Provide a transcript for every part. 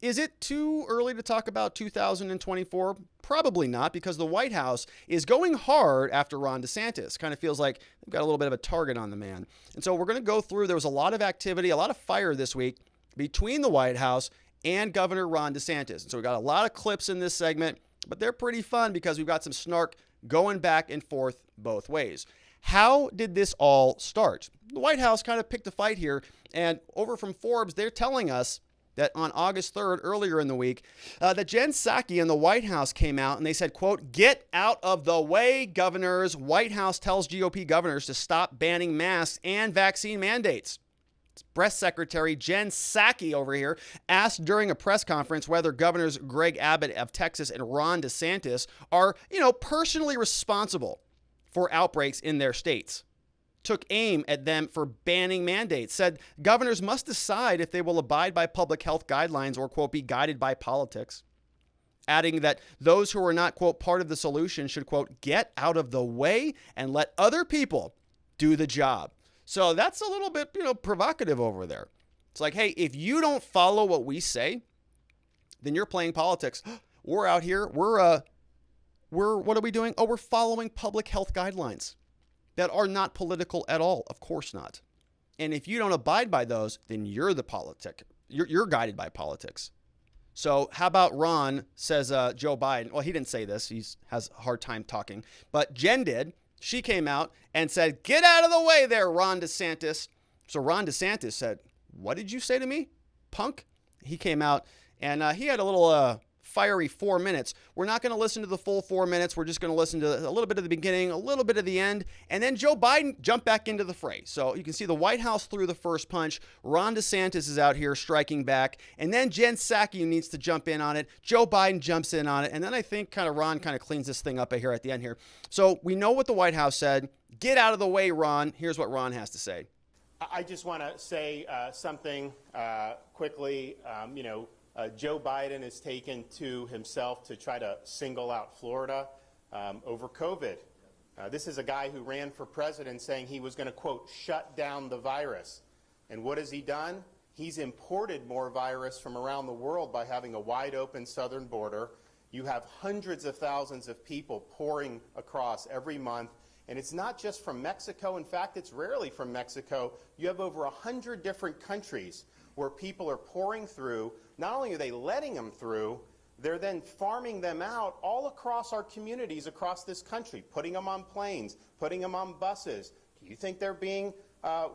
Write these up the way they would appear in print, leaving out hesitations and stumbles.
Is it too early to talk about 2024? Probably not, because the White House is going hard after Ron DeSantis. Kind of feels like they've got a little bit of a target on the man. And so we're going to go through. There was a lot of activity, a lot of fire this week between the White House and Governor Ron DeSantis. And so we got a lot of clips in this segment, but they're pretty fun because we've got some snark going back and forth both ways. How did this all start? The White House kind of picked a fight here, and over from Forbes, they're telling us that on August 3rd, earlier in the week, that Jen Psaki and the White House came out and they said, quote, "Get out of the way, governors." White House tells GOP governors to stop banning masks and vaccine mandates. Press Secretary Jen Psaki over here asked during a press conference whether Governors Greg Abbott of Texas and Ron DeSantis are, personally responsible for outbreaks in their states. Took aim at them for banning mandates, said governors must decide if they will abide by public health guidelines or, quote, be guided by politics. Adding that those who are not, quote, part of the solution should, quote, get out of the way and let other people do the job. So that's a little bit, provocative over there. It's like, hey, if you don't follow what we say, then you're playing politics. We're out here. We're what are we doing? Oh, we're following public health guidelines that are not political at all. Of course not. And if you don't abide by those, then you're the politic. You're guided by politics. So how about Ron says Joe Biden? Well, he didn't say this. He has a hard time talking. But Jen did. She came out and said, "Get out of the way there, Ron DeSantis." So Ron DeSantis said, "What did you say to me, punk?" He came out and he had a little fiery 4 minutes. We're not going to listen to the full 4 minutes. We're just going to listen to a little bit of the beginning, a little bit of the end, and then Joe Biden jumped back into the fray. So you can see the White House threw the first punch. Ron DeSantis is out here striking back, and then Jen Psaki needs to jump in on it. Joe Biden jumps in on it, and then I think Ron cleans this thing up here at the end here. So we know what the White House said. Get out of the way, Ron. Here's what Ron has to say. I just want to say something quickly. Joe Biden has taken to himself to try to single out Florida over COVID. This is a guy who ran for president saying he was going to, quote, shut down the virus. And what has he done? He's imported more virus from around the world by having a wide open southern border. You have hundreds of thousands of people pouring across every month. And it's not just from Mexico. In fact, it's rarely from Mexico. You have over 100 different countries where people are pouring through. Not only are they letting them through, they're then farming them out all across our communities across this country, putting them on planes, putting them on buses. Do you think they're being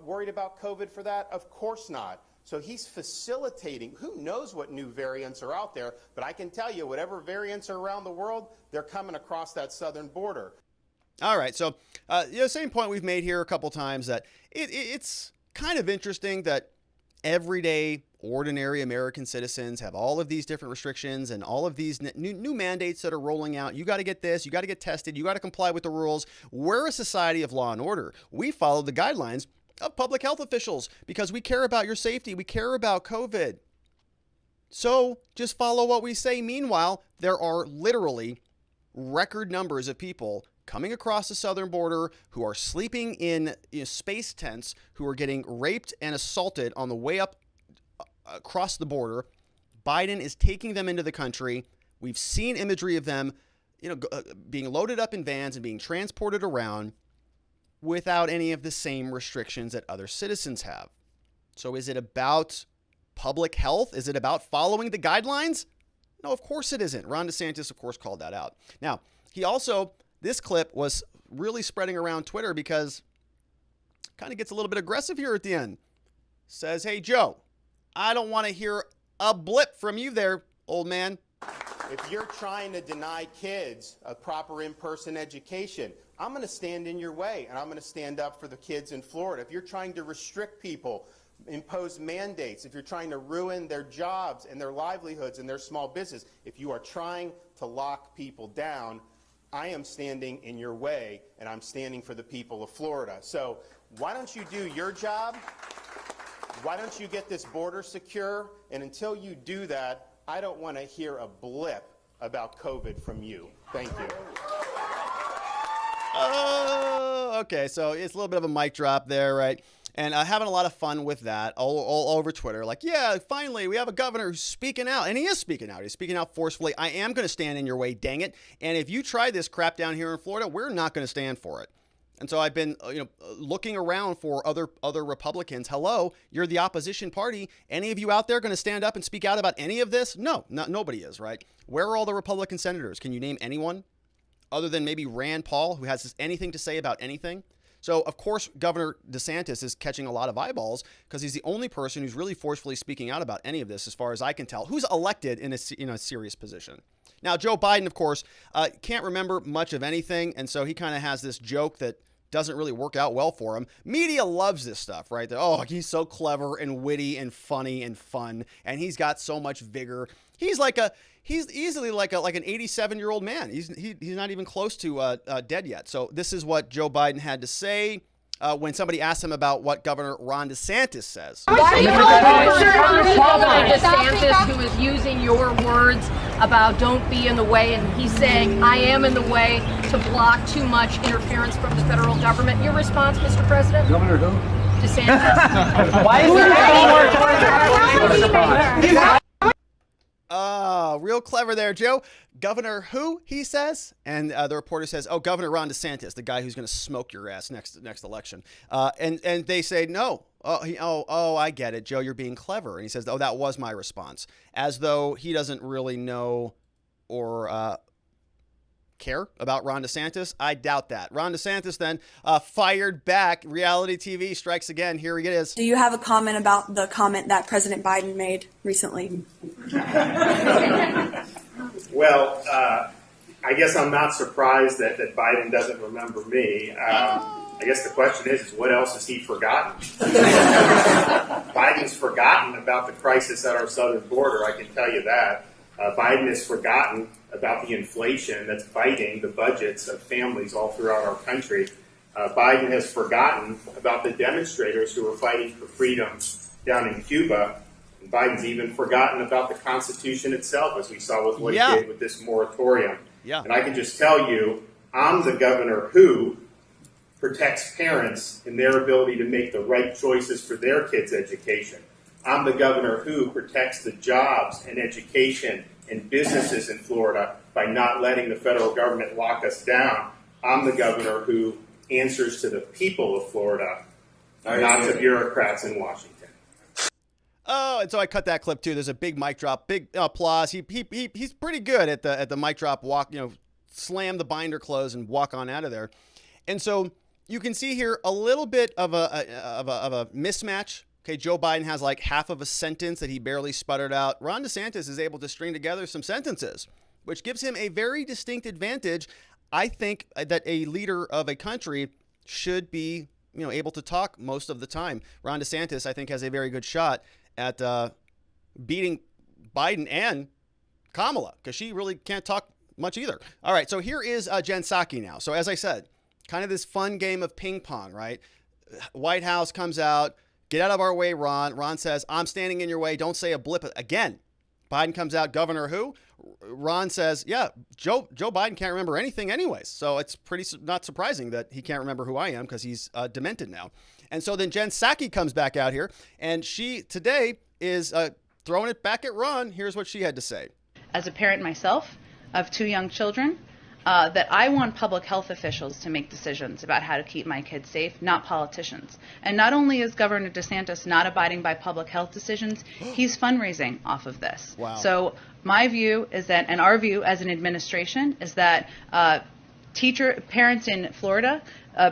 worried about COVID for that? Of course not. So he's facilitating. Who knows what new variants are out there, but I can tell you whatever variants are around the world, they're coming across that southern border. All right, so same point we've made here a couple times, that it's kind of interesting that everyday, ordinary American citizens have all of these different restrictions and all of these new mandates that are rolling out. You got to get this, you got to get tested, you got to comply with the rules. We're a society of law and order. We follow the guidelines of public health officials because we care about your safety. We care about COVID. So just follow what we say. Meanwhile, there are literally record numbers of people coming across the southern border who are sleeping in space tents, who are getting raped and assaulted on the way up across the border. Biden is taking them into the country. We've seen imagery of them, being loaded up in vans and being transported around without any of the same restrictions that other citizens have. So is it about public health? Is it about following the guidelines? No, of course it isn't. Ron DeSantis, of course, called that out. Now, this clip was really spreading around Twitter because it kind of gets a little bit aggressive here at the end. Says, "Hey, Joe, I don't want to hear a blip from you there, old man." If you're trying to deny kids a proper in-person education, I'm going to stand in your way, and I'm going to stand up for the kids in Florida. If you're trying to restrict people, impose mandates, if you're trying to ruin their jobs and their livelihoods and their small business, if you are trying to lock people down, I am standing in your way, and I'm standing for the people of Florida. So why don't you do your job? Why don't you get this border secure? And until you do that, I don't want to hear a blip about COVID from you. Thank you. Okay, so it's a little bit of a mic drop there, right? And having a lot of fun with that all over Twitter. Like, yeah, finally, we have a governor who's speaking out. And he is speaking out. He's speaking out forcefully. I am going to stand in your way, dang it. And if you try this crap down here in Florida, we're not going to stand for it. And so I've been, looking around for other Republicans. Hello, you're the opposition party. Any of you out there going to stand up and speak out about any of this? No, nobody is, right? Where are all the Republican senators? Can you name anyone other than maybe Rand Paul, who has anything to say about anything? So, of course, Governor DeSantis is catching a lot of eyeballs because he's the only person who's really forcefully speaking out about any of this, as far as I can tell, who's elected in a serious position. Now, Joe Biden, of course, can't remember much of anything, and so he kind of has this joke that doesn't really work out well for him. Media loves this stuff, right? That, oh, he's so clever and witty and funny and fun, and he's got so much vigor. He's easily like an 87-year-old man. He's not even close to dead yet. So this is what Joe Biden had to say when somebody asked him about what Governor Ron DeSantis says. Governor DeSantis, who is using your words about don't be in the way, and he's saying I am in the way to block too much interference from the federal government. Your response, Mr. President? Governor who? DeSantis. Why is it Real clever there, Joe. Governor who, he says? And the reporter says, oh, Governor Ron DeSantis, the guy who's going to smoke your ass next election. And they say, no. Oh, I get it, Joe, you're being clever. And he says, oh, that was my response. As though he doesn't really know or care about Ron DeSantis. I doubt that. Ron DeSantis then fired back. Reality TV strikes again. Here it is. Do you have a comment about the comment that President Biden made recently? Well, I guess I'm not surprised that Biden doesn't remember me. I guess the question is what else has he forgotten? Biden's forgotten about the crisis at our southern border, I can tell you that. Biden has forgotten about the inflation that's biting the budgets of families all throughout our country. Biden has forgotten about the demonstrators who are fighting for freedom down in Cuba. And Biden's even forgotten about the Constitution itself, as we saw with what he did with this moratorium. Yeah. And I can just tell you, I'm the governor who protects parents in their ability to make the right choices for their kids' education. I'm the governor who protects the jobs and education and businesses in Florida by not letting the federal government lock us down. I'm the governor who answers to the people of Florida, not to bureaucrats in Washington. Oh, and so I cut that clip too. There's a big mic drop, big applause. He's pretty good at the mic drop walk. Slam the binder close and walk on out of there. And so you can see here a little bit of a mismatch. Okay, Joe Biden has like half of a sentence that he barely sputtered out. Ron DeSantis is able to string together some sentences, which gives him a very distinct advantage. I think that a leader of a country should be, able to talk most of the time. Ron DeSantis, I think, has a very good shot at beating Biden and Kamala, because she really can't talk much either. All right, so here is Jen Psaki now. So as I said, kind of this fun game of ping pong, right? White House comes out. Get out of our way, Ron. Ron says, I'm standing in your way. Don't say a blip again. Biden comes out, Governor who? Ron says, yeah, Joe Biden can't remember anything anyways. So it's pretty not surprising that he can't remember who I am because he's demented now. And so then Jen Psaki comes back out here, and she today is throwing it back at Ron. Here's what she had to say. As a parent myself of 2 young children, that I want public health officials to make decisions about how to keep my kids safe, not politicians. And not only is Governor DeSantis not abiding by public health decisions, he's fundraising off of this. Wow. So my view is that, and our view as an administration, is that parents in Florida,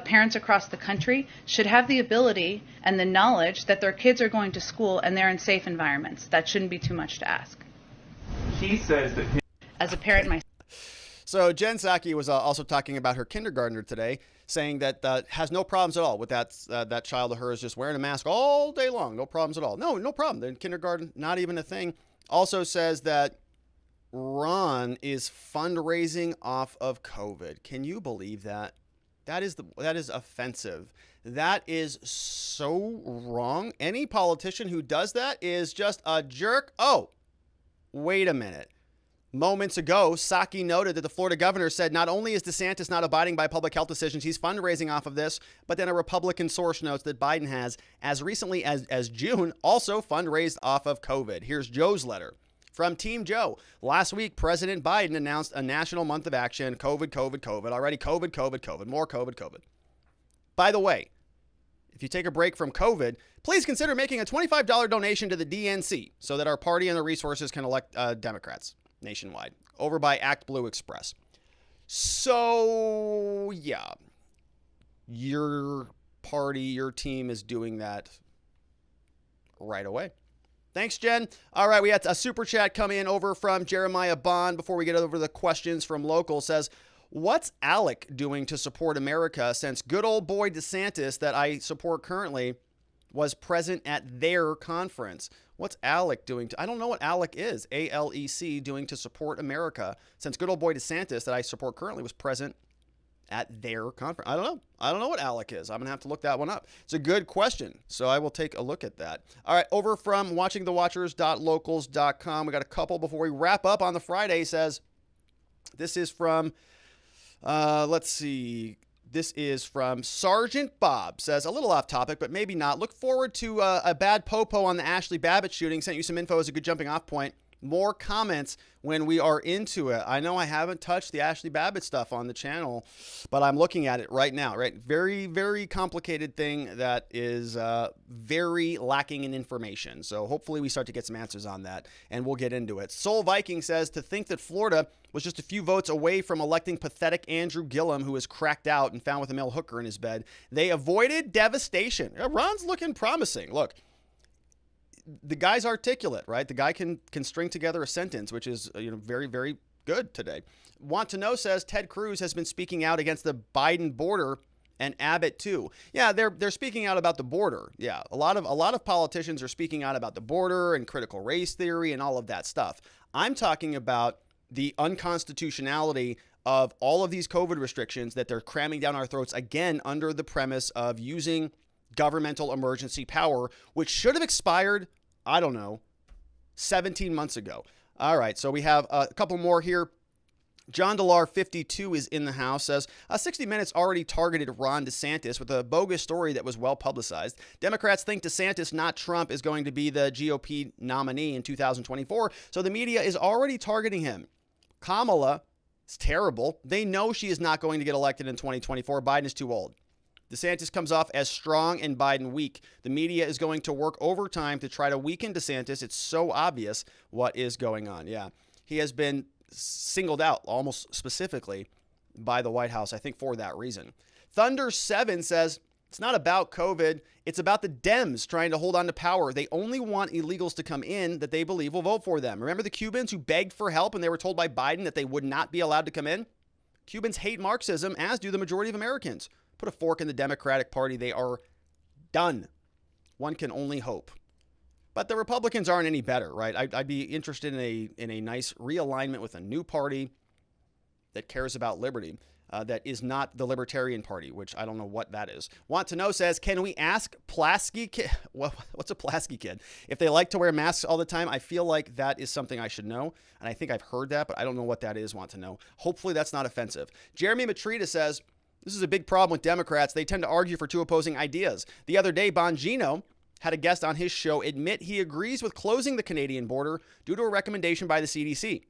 parents across the country should have the ability and the knowledge that their kids are going to school and they're in safe environments. That shouldn't be too much to ask. He says that as a parent myself. So Jen Psaki was also talking about her kindergartner today, saying that has no problems at all with that child of hers just wearing a mask all day long. No problems at all. No problem. They're in kindergarten, not even a thing. Also says that Ron is fundraising off of COVID. Can you believe that? That is offensive. That is so wrong. Any politician who does that is just a jerk. Oh, wait a minute. Moments ago, Psaki noted that the Florida governor said not only is DeSantis not abiding by public health decisions, he's fundraising off of this, but then a Republican source notes that Biden has, as recently as June, also fundraised off of COVID. Here's Joe's letter. From Team Joe, last week, President Biden announced a national month of action, COVID, COVID, COVID. Already COVID, COVID, COVID, more COVID, COVID. By the way, if you take a break from COVID, please consider making a $25 donation to the DNC so that our party and the resources can elect Democrats nationwide, over by Act Blue Express. So, yeah, your party, your team is doing that right away. Thanks, Jen. All right, we had a super chat come in over from Jeremiah Bond before we get over the questions from local. Says, what's Alec doing to support America since good old boy DeSantis that I support currently was present at their conference? What's Alec doing I don't know what Alec is, A-L-E-C, doing to support America since good old boy DeSantis that I support currently was present at their conference? I don't know. I don't know what Alec is. I'm going to have to look that one up. It's a good question, so I will take a look at that. All right, over from watchingthewatchers.locals.com, we got a couple before we wrap up on the Friday. Says, this is from, let's see. This is from Sergeant Bob. Says, a little off topic, but maybe not. Look forward to a bad popo on the Ashley Babbitt shooting. Sent you some info as a good jumping off point. More comments when we are into it. I know I haven't touched the Ashley Babbitt stuff on the channel, but I'm looking at it right now, right? Very, very complicated thing that is very lacking in information. So hopefully we start to get some answers on that, and we'll get into it. Soul Viking says, to think that Florida was just a few votes away from electing pathetic Andrew Gillum, who was cracked out and found with a male hooker in his bed. They avoided devastation. Ron's looking promising. Look, the guy's articulate, right? The guy can string together a sentence, which is very, very good today. Want to Know says Ted Cruz has been speaking out against the Biden border, and Abbott too. Yeah, they're speaking out about the border. Yeah, a lot of politicians are speaking out about the border and critical race theory and all of that stuff. I'm talking about the unconstitutionality of all of these COVID restrictions that they're cramming down our throats again under the premise of using governmental emergency power, which should have expired, I don't know, 17 months ago. All right, so we have a couple more here. John Delar 52 is in the house, says, 60 Minutes already targeted Ron DeSantis with a bogus story that was well publicized. Democrats think DeSantis, not Trump, is going to be the GOP nominee in 2024, so the media is already targeting him. Kamala is terrible. They know she is not going to get elected in 2024. Biden is too old. DeSantis comes off as strong and Biden weak. The media is going to work overtime to try to weaken DeSantis. It's so obvious what is going on. Yeah, he has been singled out almost specifically by the White House, I think, for that reason. Thunder 7 says, it's not about COVID. It's about the Dems trying to hold on to power. They only want illegals to come in that they believe will vote for them. Remember the Cubans who begged for help and they were told by Biden that they would not be allowed to come in? Cubans hate Marxism, as do the majority of Americans. Put a fork in the Democratic Party. They are done. One can only hope. But the Republicans aren't any better, right? I'd be interested in a nice realignment with a new party that cares about liberty, that is not the Libertarian Party, which I don't know what that is. Want to Know says, can we ask Psaki kid? What's a Psaki kid? If they like to wear masks all the time, I feel like that is something I should know. And I think I've heard that, but I don't know what that is. Want to Know. Hopefully that's not offensive. Jeremy Matrita says, this is a big problem with Democrats. They tend to argue for two opposing ideas. The other day, Bongino had a guest on his show admit he agrees with closing the Canadian border due to a recommendation by the CDC.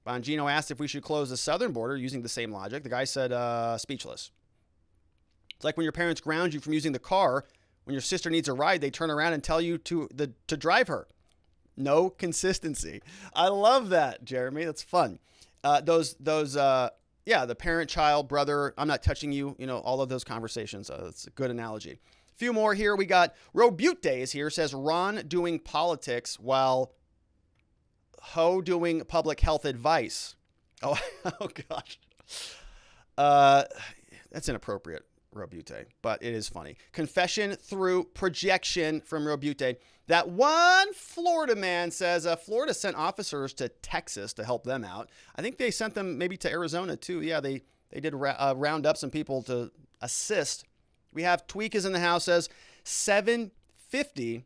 Bongino asked if we should close the southern border using the same logic. The guy said, speechless. It's like when your parents ground you from using the car. When your sister needs a ride, they turn around and tell you to drive her. No consistency. I love that, Jeremy. That's fun. Yeah, the parent, child, brother, I'm not touching you, all of those conversations. It's a good analogy. A few more here. We got Robute is here, says Ron doing politics while Ho doing public health advice. Oh gosh. That's inappropriate, Robute, but it is funny. Confession through projection from Robute. That one Florida man says Florida sent officers to Texas to help them out. I think they sent them maybe to Arizona too. Yeah, they did round up some people to assist. We have Tweak is in the house, says 750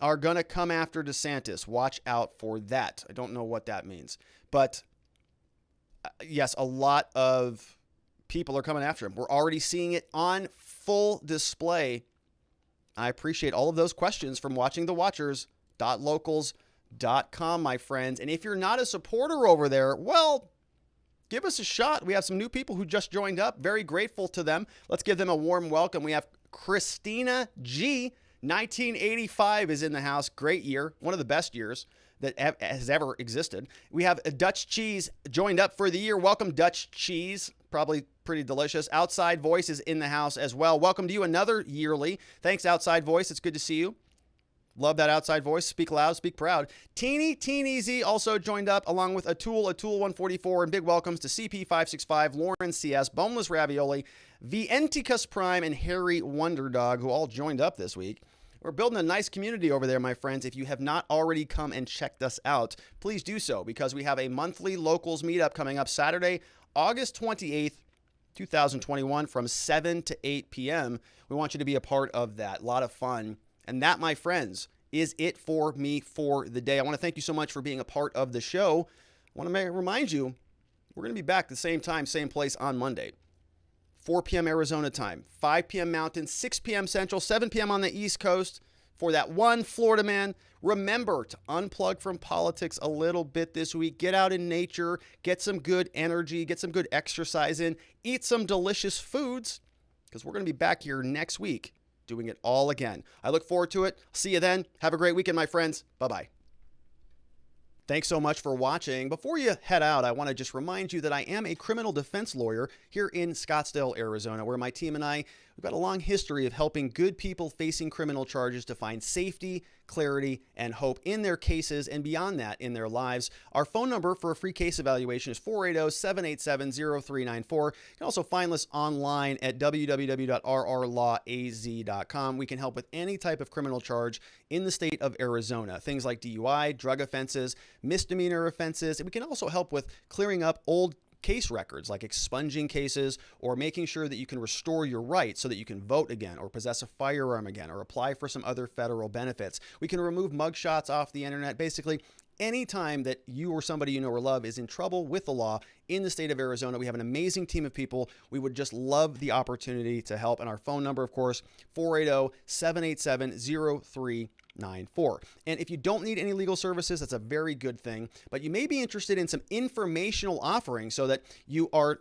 are going to come after DeSantis. Watch out for that. I don't know what that means. But yes, a lot of people are coming after him. We're already seeing it on full display. I appreciate all of those questions from watchingthewatchers.locals.com, my friends. And if you're not a supporter over there, well, give us a shot. We have some new people who just joined up. Very grateful to them. Let's give them a warm welcome. We have Christina G. 1985 is in the house. Great year. One of the best years that has ever existed. We have Dutch Cheese joined up for the year. Welcome, Dutch Cheese. Probably pretty delicious. Outside Voice is in the house as well. Welcome to you, another yearly. Thanks, Outside Voice. It's good to see you. Love that Outside Voice. Speak loud, speak proud. Teeny Easy also joined up, along with Atul 144, and big welcomes to CP565, Lauren CS, Boneless Ravioli, Vienticus Prime, and Harry Wonderdog, who all joined up this week. We're building a nice community over there, my friends. If you have not already come and checked us out, please do so, because we have a monthly locals meetup coming up Saturday, August 28th, 2021, from 7 to 8 p.m. We want you to be a part of that. A lot of fun. And that, my friends, is it for me for the day. I want to thank you so much for being a part of the show. I want to remind you, we're going to be back the same time, same place on Monday. 4 p.m. Arizona time, 5 p.m. Mountain, 6 p.m. Central, 7 p.m. on the East Coast. For that one Florida man, remember to unplug from politics a little bit this week. Get out in nature, get some good energy, get some good exercise in, eat some delicious foods, because we're going to be back here next week doing it all again. I look forward to it. See you then. Have a great weekend, my friends. Bye-bye. Thanks so much for watching. Before you head out, I want to just remind you that I am a criminal defense lawyer here in Scottsdale, Arizona, where my team and we've got a long history of helping good people facing criminal charges to find safety, clarity, and hope in their cases and beyond that in their lives. Our phone number for a free case evaluation is 480-787-0394. You can also find us online at www.rrlawaz.com. We can help with any type of criminal charge in the state of Arizona. Things like DUI, drug offenses, misdemeanor offenses. And we can also help with clearing up old case records, like expunging cases or making sure that you can restore your rights so that you can vote again or possess a firearm again or apply for some other federal benefits. We can remove mugshots off the internet. Basically, anytime that you or somebody you know or love is in trouble with the law in the state of Arizona, we have an amazing team of people. We would just love the opportunity to help. And our phone number, of course, 480-787-0394. And if you don't need any legal services, that's a very good thing, but you may be interested in some informational offerings so that you are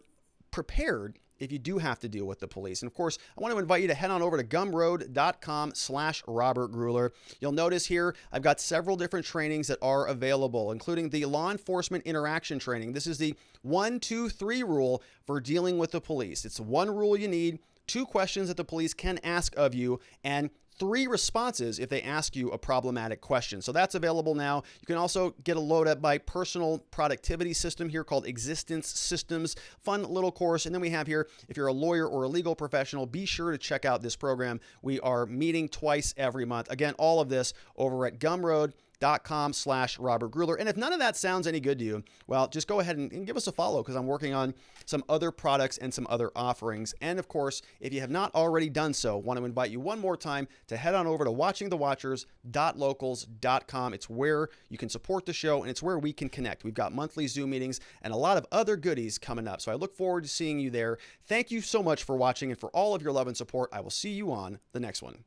prepared if you do have to deal with the police. And of course, I want to invite you to head on over to gumroad.com/Robert Gruler. You'll notice here, I've got several different trainings that are available, including the law enforcement interaction training. This is the 1, 2, 3 rule for dealing with the police. It's one rule you need, 2 questions that the police can ask of you, and 3 responses if they ask you a problematic question. So that's available now. You can also get a load at my personal productivity system here called Existence Systems. Fun little course. And then we have here, if you're a lawyer or a legal professional, be sure to check out this program. We are meeting twice every month. Again, all of this over at gumroad.com/Robert Gruler. And if none of that sounds any good to you, well, just go ahead and give us a follow, because I'm working on some other products and some other offerings. And of course, if you have not already done so, want to invite you one more time to head on over to watchingthewatchers.locals.com. It's where you can support the show, and it's where we can connect. We've got monthly Zoom meetings and a lot of other goodies coming up. So I look forward to seeing you there. Thank you so much for watching, and for all of your love and support. I will see you on the next one.